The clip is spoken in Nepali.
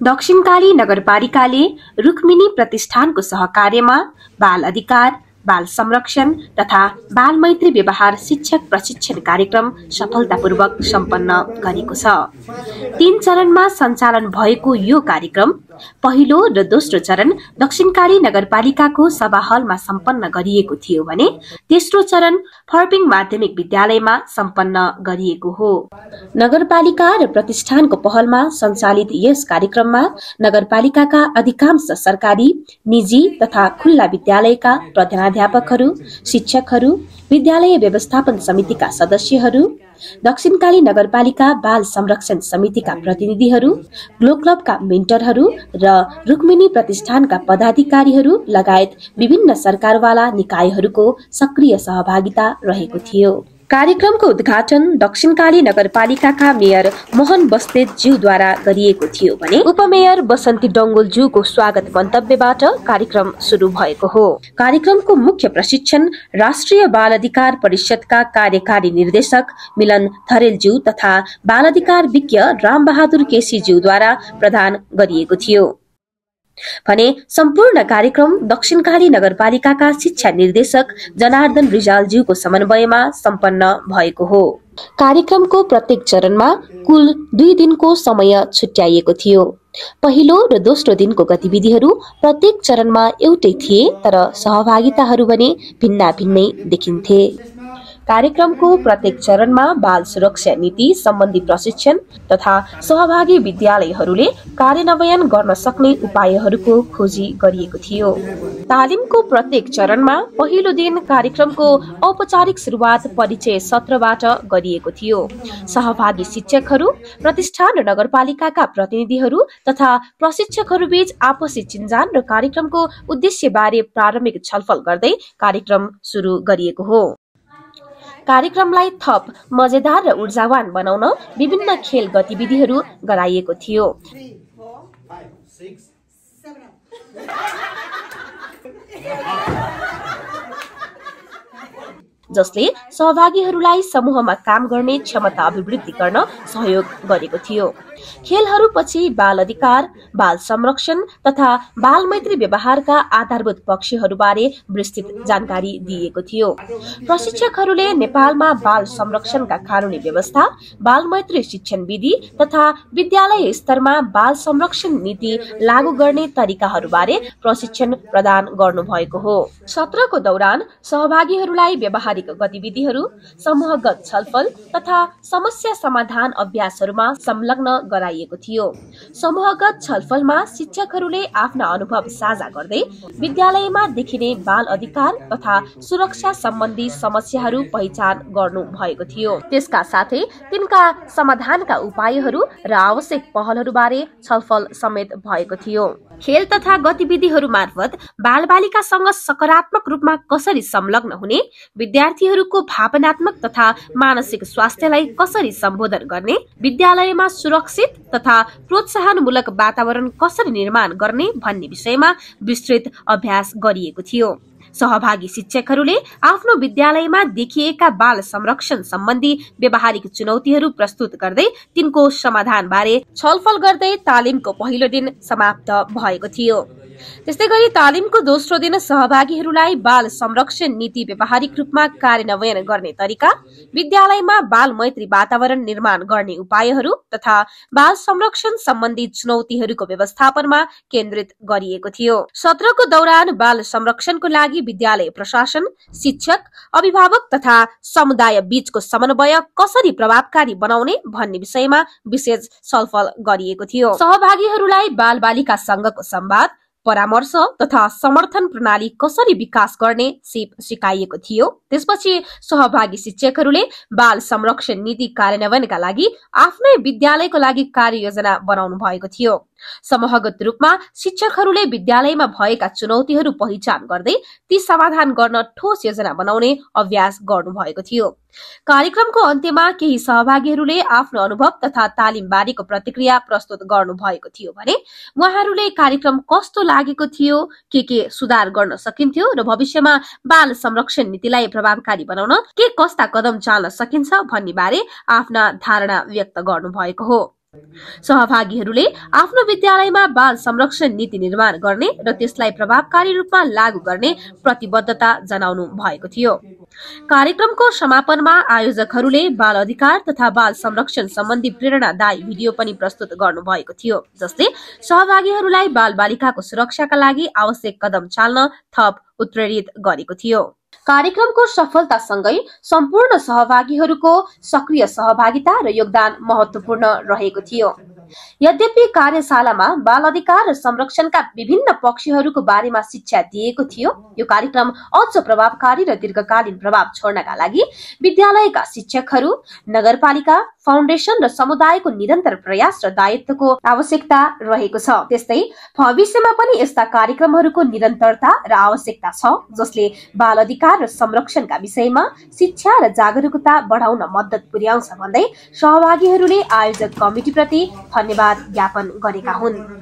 दक्षिणकाली नगरपालिकाले रुक्मिनी प्रतिष्ठानको सहकार्यमा बाल अधिकार, बाल संरक्षण तथा बाल मैत्री व्यवहार शिक्षक प्रशिक्षण कार्यक्रम सफलतापूर्वक सम्पन्न गरेको छ। 3 चरणमा सञ्चालन भएको यो कार्यक्रम पहिलो र दोस्रो चरण दक्षिणकाली नगरपालिकाको सभा हलमा सम्पन्न गरिएको थियो भने तेस्रो चरण फर्पिङ माध्यमिक विद्यालयमा सम्पन्न गरिएको हो। नगरपालिका र प्रतिष्ठानको पहलमा सञ्चालित यस कार्यक्रममा नगरपालिकाका अधिकांश सरकारी, निजी तथा खुल्ला विद्यालयका प्रधानाध्यापकहरू, शिक्षकहरू, विद्यालय व्यवस्थापन समितिका सदस्यहरू, दक्षिणकाली नगरपालिका बाल संरक्षण समितिका प्रतिनिधिहरू, ग्लो क्लबका मेन्टरहरू र रुक्मिनी प्रतिष्ठानका पदाधिकारीहरू लगायत विभिन्न सरकारवाला निकायहरूको सक्रिय सहभागिता रहेको थियो। कार्यक्रमको उद्घाटन दक्षिणकाली नगरपालिकाका मेयर मोहन बस्नेत ज्यूद्वारा गरिएको थियो भने उपमेयर बसन्ती डंगोल ज्यूको स्वागत मन्तव्यबाट कार्यक्रम सुरु भएको हो। कार्यक्रमको मुख्य प्रशिक्षण राष्ट्रिय बाल अधिकार परिषदका कार्यकारी निर्देशक मिलन थरेल ज्यू तथा बाल अधिकार विज्ञ रामबहादुर केसी ज्यूद्वारा प्रदान गरिएको थियो भने सम्पूर्ण कार्यक्रम दक्षिणकाली नगरपालिकाका शिक्षा निर्देशक जनार्दन रिजालज्यूको समन्वयमा सम्पन्न भएको हो। कार्यक्रमको प्रत्येक चरणमा कुल 2 दिनको समय छुट्याइएको थियो। पहिलो र दोस्रो दिनको गतिविधिहरू प्रत्येक चरणमा एउटै थिए तर सहभागिताहरू भने भिन्नै देखिन्थे। कार्यक्रमको प्रत्येक चरणमा बाल सुरक्षा नीति सम्बन्धी प्रशिक्षण तथा सहभागी विद्यालयहरूले कार्यान्वयन गर्न सक्ने उपायहरूको खोजी गरिएको थियो। तालिमको प्रत्येक चरणमा पहिलो दिन कार्यक्रमको औपचारिक सुरुवात परिचय सत्रबाट गरिएको थियो। सहभागी शिक्षकहरू, प्रतिष्ठान र नगरपालिकाका प्रतिनिधिहरू तथा प्रशिक्षकहरूबीच आपसी चिन्जान र कार्यक्रमको उद्देश्यबारे प्रारम्भिक छलफल गर्दै कार्यक्रम सुरु गरिएको हो। कार्यक्रमलाई थप मजेदार र ऊर्जावान बनाउन विभिन्न खेल गतिविधिहरू गराइएको थियो। जसले सहभागीहरूलाई समूहमा काम गर्ने क्षमता अभिवृद्धि गर्न सहयोग गरेको थियो। खेलहरूपछि बाल अधिकार, बाल संरक्षण तथा बाल मैत्री व्यवहारका आधारभूत पक्षहरूबारे विस्तृत जानकारी दिएको थियो। प्रशिक्षकहरूले नेपालमा बाल संरक्षणका कानूनी व्यवस्था, बाल मैत्री शिक्षण विधि तथा विद्यालय स्तरमा बाल संरक्षण नीति लागू गर्ने तरिकाहरूबारे प्रशिक्षण प्रदान गर्नुभएको हो। सत्रको दौरान सहभागीहरूलाई व्यवहारिक गतिविधिहरू, समूहगत छलफल तथा समस्या समाधान अभ्यासहरूमा संलग्न गराइएको थियो। समूहगत छलफलमा शिक्षकहरूले आफ्ना अनुभव साझा गर्दै विद्यालयमा देखिने बाल अधिकार तथा सुरक्षा सम्बन्धी समस्याहरू पहिचान गर्नु भएको थियो। त्यसका साथै तिनका समाधानका उपायहरू र आवश्यक पहलहरूबारे छलफल समेत भएको थियो। खेल तथा गतिविधिहरू मार्फत बालबालिकासँग सकारात्मक रूपमा कसरी संलग्न हुने, विद्यार्थीहरूको भावनात्मक तथा मानसिक स्वास्थ्यलाई कसरी सम्बोधन गर्ने, विद्यालयमा सुरक्षित तथा प्रोत्साहनमूलक वातावरण कसरी निर्माण गर्ने भन्ने विषयमा विस्तृत अभ्यास गरिएको थियो। सहभागी शिक्षकहरूले आफ्नो विद्यालयमा देखिएका बाल संरक्षण सम्बन्धी व्यावहारिक चुनौतीहरू प्रस्तुत गर्दै तिनको समाधानबारे छलफल गर्दै तालिमको पहिलो दिन समाप्त भएको थियो। त्यस्तै गरी तालिमको दोस्रो दिन सहभागीहरूलाई बाल संरक्षण नीति व्यावहारिक रूपमा कार्यान्वयन गर्ने तरिका, विद्यालयमा बाल मैत्री वातावरण निर्माण गर्ने उपायहरू तथा बाल संरक्षण सम्बन्धी चुनौतीहरूको व्यवस्थापनमा केन्द्रित गरिएको थियो। सत्रको दौरान बाल संरक्षणको लागि विद्यालय प्रशासन, शिक्षक, अभिभावक तथा समुदाय बीचको समन्वय कसरी प्रभावकारी बनाउने भन्ने विषयमा विशेष छलफल गरिएको थियो। सहभागीहरूलाई बाल बालिका संघको संवाद, परामर्श तथा समर्थन प्रणाली कसरी विकास गर्ने सिकाइएको थियो। त्यसपछि सहभागी शिक्षकहरूले बाल संरक्षण नीति कार्यान्वयनका लागि आफ्नै विद्यालयको लागि कार्ययोजना बनाउनु भएको थियो। समूहगत रूपमा शिक्षकहरूले विद्यालयमा भएका चुनौतीहरू पहिचान गर्दै ती समाधान गर्न ठोस योजना बनाउने अभ्यास गर्नु भएको थियो। कार्यक्रमको अन्त्यमा केही सहभागीहरूले आफ्नो अनुभव तथा तालिम बारेको प्रतिक्रिया प्रस्तुत गर्नु भएको थियो भने उहाँहरूले कार्यक्रम कस्तो लागेको थियो, के सुधार गर्न सकिन्थ्यो र भविष्यमा बाल संरक्षण नीतिलाई प्रभावकारी बनाउन के कस्ता कदम चाल्न सकिन्छ भन्ने बारे आफ्ना धारणा व्यक्त गर्नु भएको हो। सहभागीहरूले आफ्नो विद्यालयमा बाल संरक्षण नीति निर्माण गर्ने र त्यसलाई प्रभावकारी रूपमा लागू गर्ने प्रतिबद्धता जनाउनु भएको थियो। कार्यक्रमको समापनमा आयोजकहरूले बाल अधिकार तथा बाल संरक्षण सम्बन्धी प्रेरणादायी भिडियो पनि प्रस्तुत गर्नु भएको थियो, जसले सहभागीहरूलाई बाल बालिकाको सुरक्षाका लागि आवश्यक कदम चाल्न थप उत्प्रेरित गरेको थियो। कार्यक्रमको सफलतासँगै सम्पूर्ण सहभागीहरूको सक्रिय सहभागिता र योगदान महत्त्वपूर्ण रहेको थियो। यद्यपि कार्यशालामा बाल अधिकार र संरक्षणका विभिन्न पक्षहरूको बारेमा शिक्षा दिएको थियो, यो कार्यक्रम अझ प्रभावकारी र दीर्घकालीन प्रभाव छोड्नका लागि विद्यालयका शिक्षकहरू, नगरपालिका, फाउन्डेसन र समुदायको निरन्तर प्रयास र दायित्वको आवश्यकता रहेको छ। त्यस्तै भविष्यमा पनि यस्ता कार्यक्रमहरूको निरन्तरता र आवश्यकता छ, जसले बाल अधिकार र संरक्षणका विषयमा शिक्षा र जागरुकता बढाउन मद्दत पुर्याउँछ भन्दै सहभागीहरूले आयोजक कमिटीप्रति धन्यवाद ज्ञापन गरेका हुन्।